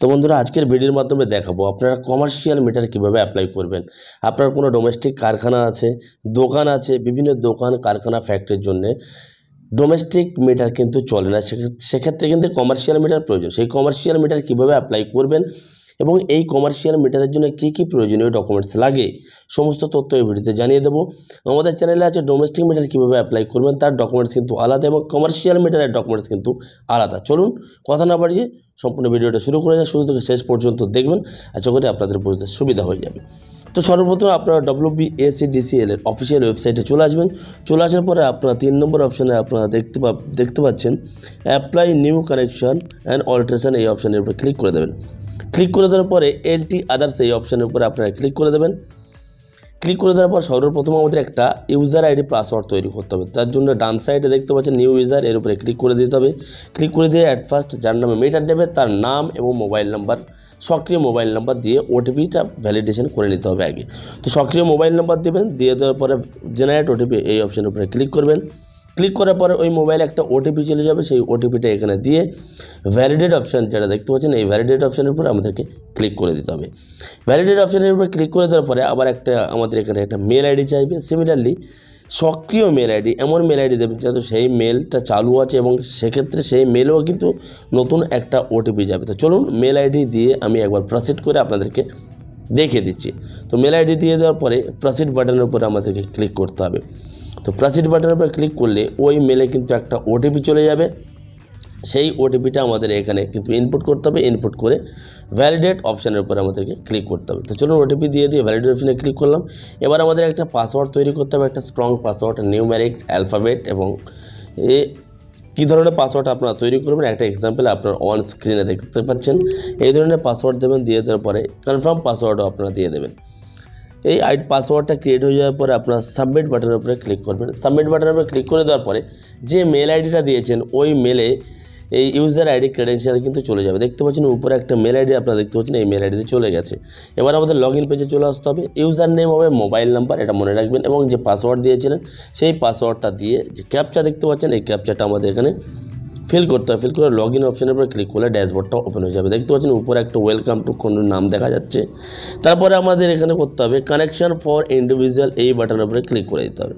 তো বন্ধুরা আজকের ভিডিওর মাধ্যমে দেখাবো আপনারা কমার্শিয়াল মিটার কিভাবে অ্যাপ্লাই করবেন। আপনার কোনো ডোমেস্টিক কারখানা আছে, দোকান আছে, বিভিন্ন দোকান কারখানা ফ্যাক্টরির জন্য ডোমেস্টিক মিটার কিন্তু চলে না, সেক্ষেত্রে কিন্তু কমার্শিয়াল মিটার প্রয়োজন। সেই কমার্শিয়াল মিটার কিভাবে অ্যাপ্লাই করবেন এবং এই কমার্শিয়াল মিটারের জন্য কী কী প্রয়োজনীয় ডকুমেন্টস লাগে সমস্ত তথ্য এই ভিডিওতে জানিয়ে দেবো। আমাদের চ্যানেলে আছে ডোমেস্টিক মিটার কীভাবে অ্যাপ্লাই করবেন, তার ডকুমেন্টস কিন্তু আলাদা এবং কমার্শিয়াল মিটারের ডকুমেন্টস কিন্তু আলাদা। চলুন কথা না বাড়িয়ে সম্পূর্ণ ভিডিওটা শুরু করে যায়, শুরু থেকে শেষ পর্যন্ত দেখবেন, আশা করি আপনাদের বুঝতে সুবিধা হয়ে যাবে। তো সর্বপ্রথম আপনারা WBACDCL এর অফিসিয়াল ওয়েবসাইটে চলে আসবেন। চলে আসার পরে আপনারা 3 নম্বর অপশানে আপনারা দেখতে পাচ্ছেন apply new connection and alteration, এই অপশানের উপরে ক্লিক করে দেবেন। ক্লিক করে দেওয়ার পরে LT আদার্স এই অপশানের উপরে আপনারা ক্লিক করে দেবেন। ক্লিক করে দেওয়ার পর সর্বপ্রথম আমাদের একটা ইউজার আইডি পাসওয়ার্ড তৈরি করতে হবে। তার জন্য ডান সাইডে দেখতে পাচ্ছেন নিউ ইউজার, এর উপরে ক্লিক করে দিতে হবে। ক্লিক করে দিয়ে অ্যাট ফার্স্ট যার নামে মিটার নেবে তার নাম এবং মোবাইল নাম্বার, সক্রিয় মোবাইল নাম্বার দিয়ে ওটিপিটা ভ্যালিডেশন করে নিতে হবে আগে। তো সক্রিয় মোবাইল নাম্বার দেবেন, দিয়ে দেওয়ার পরে জেনারেট ওটিপি এই অপশানের উপরে ক্লিক করবেন। ক্লিক করার পরে ওই মোবাইলে একটা ওটিপি চলে যাবে, সেই ওটিপিটা এখানে দিয়ে ভ্যালিডেট অপশান যেটা দেখতে পাচ্ছেন এই ভ্যালিডেট অপশানের উপরে আমাদেরকে ক্লিক করে দিতে হবে। ভ্যালিডেট অপশানের উপরে ক্লিক করে দেওয়ার পরে আবার আমাদের এখানে একটা মেল আইডি চাইবে। সিমিলারলি সক্রিয় মেল আইডি, এমন মেল আইডি দেবেন যাতে সেই মেলটা চালু আছে এবং সেক্ষেত্রে সেই মেলেও কিন্তু নতুন একটা ওটিপি যাবে। তো চলুন মেল আইডি দিয়ে আমি একবার প্রসিড করে আপনাদেরকে দেখিয়ে দিচ্ছি। তো মেল আইডি দিয়ে দেওয়ার পরে প্রসিড বাটনের উপরে আমাদেরকে ক্লিক করতে হবে। তো প্রসিড বাটনের উপরে ক্লিক করলে ওই মেলে কিন্তু একটা ওটিপি চলে যাবে, সেই ওটিপিটা আমাদের এখানে কিন্তু ইনপুট করতে হবে। ইনপুট করে ভ্যালিডেট অপশানের উপরে আমাদেরকে ক্লিক করতে হবে। তো চলুন ওটিপি দিয়ে ভ্যালিডেট অপশানে ক্লিক করলাম। এবার আমাদের একটা পাসওয়ার্ড তৈরি করতে হবে, একটা স্ট্রং পাসওয়ার্ড, নিউমেরিক, অ্যালফাবেট এবং কী ধরনের পাসওয়ার্ড আপনারা তৈরি করবেন একটা এক্সাম্পল আপনার অন স্ক্রিনে দেখতে পাচ্ছেন। এই ধরনের পাসওয়ার্ড দেবেন, দিয়ে দেওয়ার পরে কনফার্ম পাসওয়ার্ডও আপনারা দিয়ে দেবেন। এই পাসওয়ার্ডটা ক্রিয়েট হয়ে যাওয়ার পরে আপনারা সাবমিট বাটনের উপরে ক্লিক করবেন। সাবমিট বাটনের উপরে ক্লিক করে দেওয়ার পরে যে মেল আইডিটা দিয়েছেন ওই মেলে এই ইউজার আইডি ক্রেডেনশিয়াল কিন্তু চলে যাবে। দেখতে পাচ্ছেন উপরে একটা মেল আইডি আপনারা দেখতে পাচ্ছেন, এই মেল আইডিতে চলে গেছে। এবার আমাদের লগ ইন পেজে চলে আসতে হবে। ইউজার নেম হবে মোবাইল নাম্বার, এটা মনে রাখবেন, এবং যে পাসওয়ার্ড দিয়েছিলেন সেই পাসওয়ার্ডটা দিয়ে যে ক্যাপচা দেখতে পাচ্ছেন এই ক্যাপচাটা আমাদের এখানে ফিল করতে হবে। ফিল করে লগ ইন অপশানের উপরে ক্লিক করলে ড্যাশবোর্ডটা ওপেন হয়ে যাবে। দেখতে পাচ্ছেন উপরে একটা ওয়েলকাম টু কোন নাম দেখা যাচ্ছে। তারপরে আমাদের এখানে করতে হবে কানেকশন ফর ইন্ডিভিজুয়াল, এই বাটনের উপরে ক্লিক করে দিতে হবে।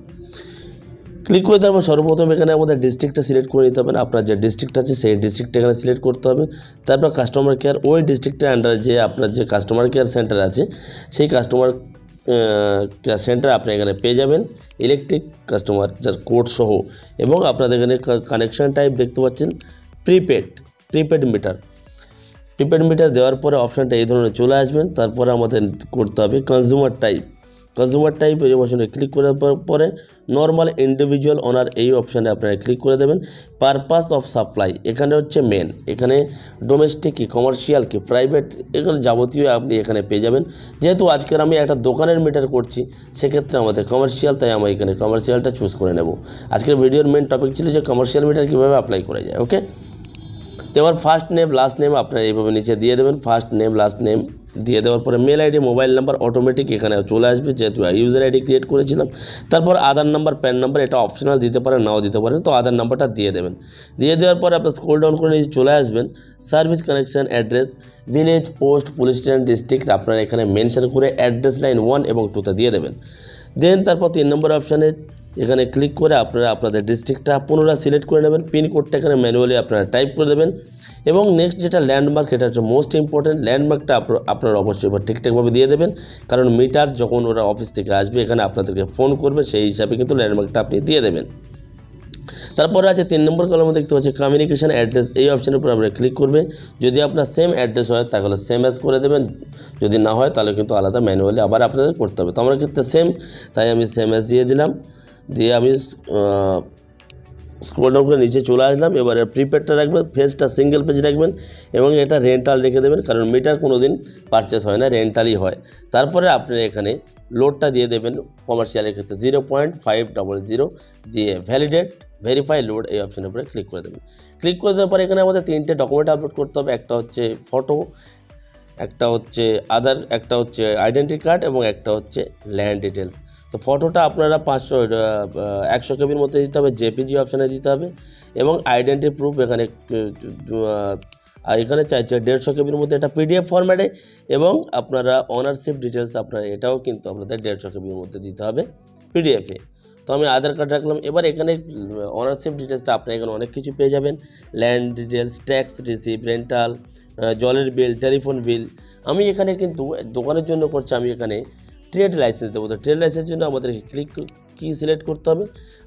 ক্লিক করে দেওয়ার পর সর্বপ্রথম এখানে আমাদের ডিস্ট্রিক্টটা সিলেক্ট করে নিতে হবে। আপনার যে ডিস্ট্রিক্ট আছে সেই ডিস্ট্রিক্টটা এখানে সিলেক্ট করতে হবে। তারপর কাস্টমার কেয়ার, ওই ডিস্ট্রিক্টের আন্ডারে যে আপনার যে কাস্টমার কেয়ার সেন্টার আছে সেই কাস্টমার কেয়ার সেন্টার আপনি এখানে পেয়ে যাবেন ইলেকট্রিক কাস্টমার যার কোড সহ। এবং আপনাদের এখানে কানেকশন টাইপ দেখতে পাচ্ছেন প্রিপেড মিটার। প্রিপেড মিটার দেওয়ার পরে অপশানটা এই ধরনের চলে আসবেন। তারপরে আমাদের করতে হবে কনজিউমার টাইপ এই অপশানে ক্লিক করার পরে নর্মাল ইন্ডিভিজুয়াল ওনার এই অপশানে আপনারা ক্লিক করে দেবেন। পারপাস অফ সাপ্লাই এখানে হচ্ছে মেন, এখানে ডোমেস্টিক কি কমার্শিয়াল কি প্রাইভেট এখানে যাবতীয় আপনি এখানে পেয়ে যাবেন। যেহেতু আজকের আমি একটা দোকানের মিটার করছি সেক্ষেত্রে আমাদের কমার্শিয়াল, তাই আমি এখানে কমার্শিয়ালটা চুজ করে নেব। আজকের ভিডিওর মেন টপিক ছিল যে কমার্শিয়াল মিটার কীভাবে অ্যাপ্লাই করা যায়। ওকে, তো এবার ফার্স্ট নেম লাস্ট নেম আপনারা এইভাবে নিচে দিয়ে দেবেন। ফার্স্ট নেম লাস্ট নেম দিয়ে দেওয়ার পরে mail ID mobile number automatic এখানে চলে আসবে যেহেতু ইউজার আইডি ক্রিয়েট করেছিলাম। তারপর আধার নাম্বার, প্যান নাম্বার, এটা অপশনাল দিতে পারেন নাও দিতে পারেন, তো আধার নাম্বারটা দিয়ে দেবেন। দিয়ে দেওয়ার পরে আপনার স্ক্রল ডাউন করে নিচে চলে আসবেন। Service connection address, village, post, police station, district আপনারা এখানে মেনশন করে অ্যাড্রেস লাইন 1 এবং 2তে দিয়ে দেবেন। দেন তারপর 3 নম্বর অপশানে এখানে ক্লিক করে আপনারা আপনাদের ডিস্ট্রিক্টটা পুনরায় সিলেক্ট করে নেবেন। পিনকোডটা এখানে ম্যানুয়ালি আপনারা টাইপ করে দেবেন। এবং নেক্সট যেটা ল্যান্ডমার্ক, এটা হচ্ছে মোস্ট ইম্পর্টেন্ট। ল্যান্ডমার্কটা আপনারা অবশ্যই ঠিকঠাকভাবে দিয়ে দেবেন, কারণ মিটার যখন ওরা অফিস থেকে আসবে এখানে আপনাদেরকে ফোন করবে, সেই হিসাবে কিন্তু ল্যান্ডমার্কটা আপনি দিয়ে দেবেন। তারপরে আছে 3 নম্বর কলমে দেখতে পাচ্ছি কমিউনিকেশন অ্যাড্রেস, এই অপশানের উপর আপনারা ক্লিক করবে। যদি আপনার সেম অ্যাড্রেস হয় তাহলে সেম অ্যাজ করে দেবেন, যদি না হয় তাহলে কিন্তু আলাদা ম্যানুয়ালি আবার আপনাদের করতে হবে। তো আমার ক্ষেত্রে সেম, তাই আমি সেম অ্যাজ দিয়ে দিলাম। দিয়ে আমি স্ক্রল ডাউন করে নিচে চলে আসলাম। এবারে প্রিপেডটা রাখবেন, ফেজটা সিঙ্গেল পেজ রাখবেন এবং এটা রেন্টাল রেখে দেবেন, কারণ মিটার কোনো দিন পারচেস হয় না, রেন্টালই হয়। তারপরে আপনি এখানে লোডটা দিয়ে দেবেন কমার্শিয়ালের ক্ষেত্রে 0.500 দিয়ে ভেরিফাই লোড এই অপশানের উপরে ক্লিক করে দেবেন। ক্লিক করে দেওয়ার পরে এখানে আমাদের 3টে ডকুমেন্ট আপলোড করতে হবে। একটা হচ্ছে ফটো, একটা হচ্ছে আধার, একটা হচ্ছে আইডেন্টি কার্ড এবং একটা হচ্ছে ল্যান্ড ডিটেলস। তো ফটোটা আপনারা 100 কেবির মধ্যে দিতে হবে, জেপিজি অপশানে দিতে হবে। এবং আইডেন্টি প্রুফ এখানে আর এখানে চাইছে 150 কেবির মধ্যে এটা পিডিএফ ফরম্যাটে, এবং আপনারা অনারশিপ ডিটেলস আপনারা এটাও কিন্তু আপনাদের 150 কেবির মধ্যে দিতে হবে পিডিএফে। তো আমি আধার কার্ড রাখলাম। এবার এখানে অনারশিপ ডিটেলসটা আপনারা এখানে অনেক কিছু পেয়ে যাবেন, land details, tax receipt, rental, জলের বিল, টেলিফোন বিল। আমি এখানে কিন্তু দোকানের জন্য করছি, আমি এখানে ট্রেড লাইসেন্স দেবো। তো ট্রেড লাইসেন্সের জন্য আমাদেরকে কি সিলেক্ট করতে হবে,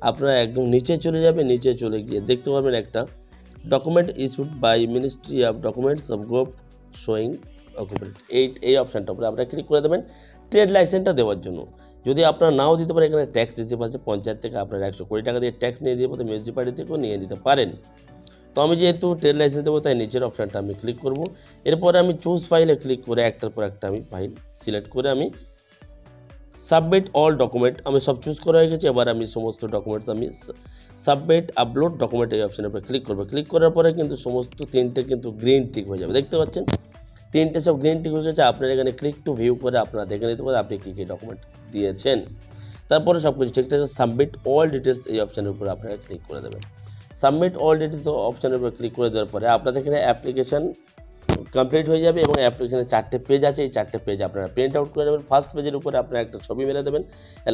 আপনারা একদম নিচে চলে যাবে, নিচে চলে গিয়ে দেখতে পাবেন একটা document issued by ministry of documents of gov showing occupant, এই অপশানটার উপরে আপনারা ক্লিক করে দেবেন ট্রেড লাইসেন্সটা দেওয়ার জন্য। যদি আপনারা নাও দিতে পারেন, এখানে ট্যাক্স রিসিপ্ট আছে, পঞ্চায়েত থেকে আপনারা 120 টাকা দিয়ে ট্যাক্স নিয়ে দিয়ে মিউনিসিপ্যালিটি থেকেও নিয়ে নিতে পারেন। তো আমি যেহেতু ট্রেড লাইসেন্স দেবো, তাই নিচের অপশানটা আমি ক্লিক করব। এরপরে আমি চুজ ফাইলে ক্লিক করে একটার পর একটা আমি ফাইল সিলেক্ট করে আমি সাবমিট অল ডকুমেন্ট আমি সব চুজ করা হয়ে গেছে। এবার আমি সমস্ত ডকুমেন্টস আমি সাবমিট আপলোড ডকুমেন্ট এই অপশানের উপরে ক্লিক করবো। ক্লিক করার পরে কিন্তু সমস্ত তিনটে কিন্তু গ্রিন টিক হয়ে যাবে, দেখতে পাচ্ছেন তিনটে সব গ্রিন টিক হয়ে গেছে। আপনারা এখানে ক্লিক টু ভিউ করে আপনারা দেখে নিতে পারেন আপনি কী কী ডকুমেন্ট দিয়েছেন। তারপরে সব কিছু ঠিকঠাক সাবমিট অল ডিটেলস এই অপশানের উপরে আপনারা ক্লিক করে দেবেন। সাবমিট অল ডিটেলস অপশানের উপরে ক্লিক করে দেওয়ার পরে আপনাদের এখানে অ্যাপ্লিকেশান কমপ্লিট হয়ে যাবে, এবং অ্যাপ্লিকেশানে 4টে পেজ আছে। এই 4টে পেজ আপনারা প্রিন্ট আউট করে নেবেন। ফার্স্ট পেজের উপরে আপনারা একটা ছবি মেরে দেবেন,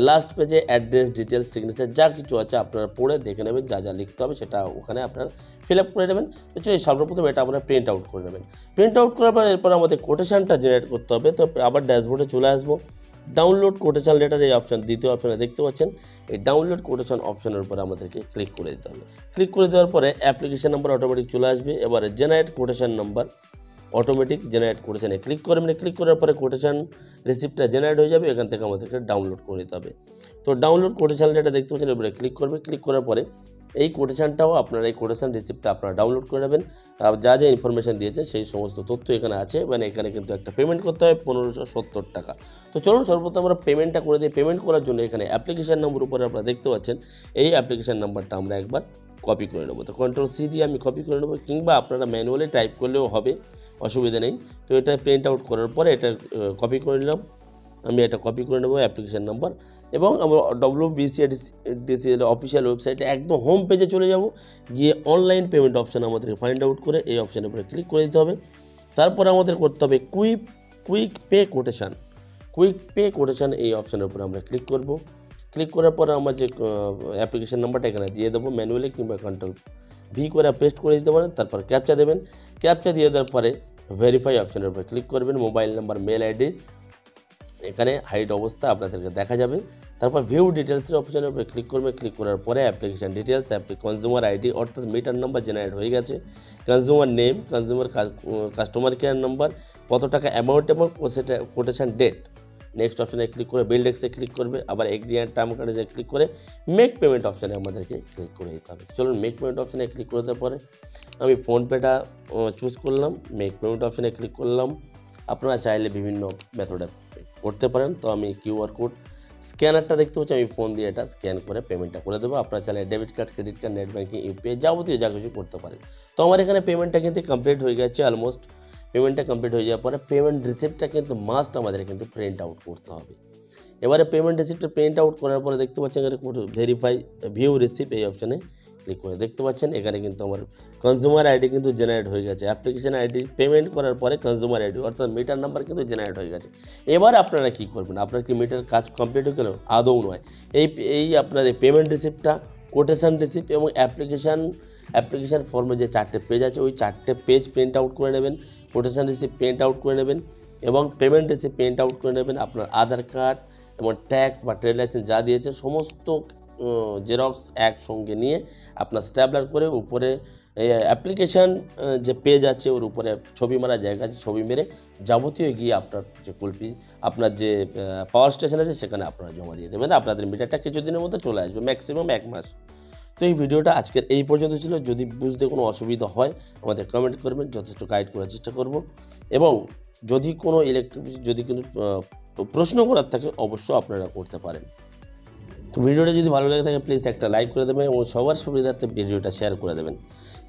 লাস্ট পেজে অ্যাড্রেস, ডিটেলস, সিগনেচার যা কিছু আছে আপনারা পড়ে দেখে নেবেন, যা যা লিখতে হবে সেটা ওখানে আপনারা ফিল আপ করে নেবেন। তো সর্বপ্রথম এটা আপনারা প্রিন্ট আউট করে নেবেন। প্রিন্ট আউট করার পর এরপর আমাদের কোটেশনটা জেনারেট করতে হবে। তো আবার ড্যাশবোর্ডে চলে আসবো, ডাউনলোড কোটেশন লেটার এই অপশান, দ্বিতীয় অপশানে দেখতে পাচ্ছেন এই ডাউনলোড কোটেশন অপশানের উপরে আমাদেরকে ক্লিক করে দিতে হবে। ক্লিক করে দেওয়ার পরে অ্যাপ্লিকেশন নাম্বার অটোমেটিক চলে আসবে। এবারে generate quotation number automatic generate কোটেশনে ক্লিক করবেন। ক্লিক করার পরে কোটেশন রিসিপ্টটা জেনারেট হয়ে যাবে, এখান থেকে আমাদেরকে ডাউনলোড করে দিতে হবে। তো ডাউনলোড কোটেশন লেটার দেখতে পাচ্ছেন, এবারে ক্লিক করবে। ক্লিক করার পরে এই কোটেশনটাও আপনারা এই কোটেশন রিসিপ্টটা আপনারা ডাউনলোড করে নেবেন। আর যা যা ইনফরমেশন দিয়েছে সেই সমস্ত তথ্য এখানে আছে। মানে এখানে কিন্তু একটা পেমেন্ট করতে হয় 1570 টাকা। তো চলুন সর্বপ্রথম আমরা পেমেন্টটা করে দিই। পেমেন্ট করার জন্য এখানে অ্যাপ্লিকেশান নম্বর উপরে আপনারা দেখতে পাচ্ছেন, এই অ্যাপ্লিকেশান নাম্বারটা আমরা একবার কপি করে নেবো। তো Ctrl+C দিয়ে আমি কপি করে নেবো, কিংবা আপনারা ম্যানুয়ালি টাইপ করলেও হবে, অসুবিধা নেই। তো এটা প্রিন্ট আউট করার পরে এটা কপি করে নিলাম। আমি এটা কপি করে নেবো অ্যাপ্লিকেশান নাম্বার, এবং আমরা WBCDCL অফিসিয়াল ওয়েবসাইটে একদম হোম পেজে চলে যাব। গিয়ে অনলাইন পেমেন্ট অপশান আমাদেরকে ফাইন্ড আউট করে এই অপশানের উপরে ক্লিক করে দিতে হবে। তারপরে আমাদের করতে হবে কুইক পে কোটেশন এই অপশানের উপরে আমরা ক্লিক করব। ক্লিক করার পরে আমার যে অ্যাপ্লিকেশান নাম্বারটা এখানে দিয়ে দেবো ম্যানুয়ালি, কিংবা Ctrl+V করে পেস্ট করে দিতে পারেন। তারপর ক্যাপচা দেবেন। ক্যাপচা দিয়ে দেওয়ার পরে ভেরিফাই অপশানের উপরে ক্লিক করবেন। মোবাইল নাম্বার, মেল আইডি এখানে হাইড অবস্থা আপনাদেরকে দেখা যাবে। তারপর ভিউ ডিটেলসের অপশানের উপরে ক্লিক করবেন। ক্লিক করার পরে অ্যাপ্লিকেশান ডিটেলস, কনজিউমার আইডি অর্থাৎ মিটার নাম্বার জেনারেট হয়ে গেছে, consumer name, customer care number, কত টাকা অ্যামাউন্ট, এবং সেটা কোটেশন ডেট। নেক্সট অপশানে ক্লিক করে বিলডেক্সে ক্লিক করবে। আবার এগ্রি অ্যান্ড টার্ম কার্ডে ক্লিক করে মেক পেমেন্ট অপশানে আমাদেরকে ক্লিক করে দিতে হবে। চলুন মেক পেমেন্ট অপশানে ক্লিক করে দেওয়ার পরে আমি ফোনপেটা চুজ করলাম, মেক পেমেন্ট অপশানে ক্লিক করলাম। আপনারা চাইলে বিভিন্ন মেথডে করতে পারেন। তো আমি কিউআর কোড স্ক্যানারটা দেখতে পাচ্ছি, আমি ফোন দিয়ে এটা স্ক্যান করে পেমেন্টটা করে দেবো। আপনারা চাইলে debit card, credit card, net banking, UPI যাবতীয় যা কিছু করতে পারেন। তো আমার এখানে পেমেন্টটা কিন্তু কমপ্লিট হয়ে গেছে অলমোস্ট। পেমেন্টটা কমপ্লিট হয়ে যাওয়ার পরে পেমেন্ট রিসিপ্টটা কিন্তু মাস্ট আমাদের কিন্তু প্রিন্ট আউট করতে হবে। এবারে পেমেন্ট রিসিপ্টটা প্রিন্ট আউট করার পরে দেখতে পাচ্ছেন এখানে ভেরিফাই ভিউ রিসিপ্ট এই অপশানে ক্লিক করে দেখতে পাচ্ছেন এখানে কিন্তু আমার কনজিউমার আইডি কিন্তু জেনারেট হয়ে গেছে। অ্যাপ্লিকেশন আইডি পেমেন্ট করার পরে কনজিউমার আইডি অর্থাৎ মিটার নাম্বার কিন্তু জেনারেট হয়ে গেছে। এবার আপনারা কী করবেন, আপনার কি মিটার কাজ কমপ্লিট হয়ে গেল? আদৌ নয়। এই আপনার এই পেমেন্ট রিসিপ্টটা, কোটেশন রিসিপ্ট এবং অ্যাপ্লিকেশান ফর্মে যে 4টে পেজ আছে ওই 4টে পেজ প্রিন্ট আউট করে নেবেন, কোটেশন রিসিপ্ট প্রিন্ট আউট করে নেবেন, এবং পেমেন্ট রিসিপ্ট প্রিন্ট আউট করে নেবেন। আপনার আধার কার্ড এবং ট্যাক্স বা ট্রেড লাইসেন্স যা দিয়েছে সমস্ত জেরক্স একসঙ্গে নিয়ে আপনার স্ট্যাপলার করে উপরে অ্যাপ্লিকেশান যে পেজ আছে ওর উপরে ছবি মারা জায়গা আছে, ছবি মেরে যাবতীয় গিয়ে আপনার যে কুলপি আপনার যে পাওয়ার স্টেশন আছে সেখানে আপনারা জমা দিয়ে দেবেন। আপনাদের মিটারটা কিছুদিনের মধ্যে চলে আসবে, ম্যাক্সিমাম 1 মাস। তো এই ভিডিওটা আজকের এই পর্যন্ত ছিল। যদি বুঝতে কোনো অসুবিধা হয় আমাদের কমেন্ট করবেন, যথেষ্ট গাইড করার চেষ্টা করব। এবং যদি কোনো যদি কোনো প্রশ্ন করার থাকে অবশ্যই আপনারা করতে পারেন। তো ভিডিওটা যদি ভালো লাগে থাকে প্লিজ একটা লাইক করে দেবেন, এবং সবার সুবিধার্থে ভিডিওটা শেয়ার করে দেবেন।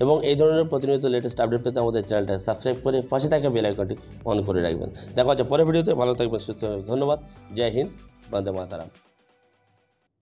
এবং এই ধরনের প্রতিনিয়ত লেটেস্ট আপডেট পেতে আমাদের চ্যানেলটা সাবস্ক্রাইব করে পাশে থাকা বেল আইকনটি অন করে রাখবেন। দেখা হচ্ছে পরের ভিডিওতে। ভালো থাকবেন, সুস্থ থাকবেন। ধন্যবাদ। জয় হিন্দ, বন্দে মাতরম।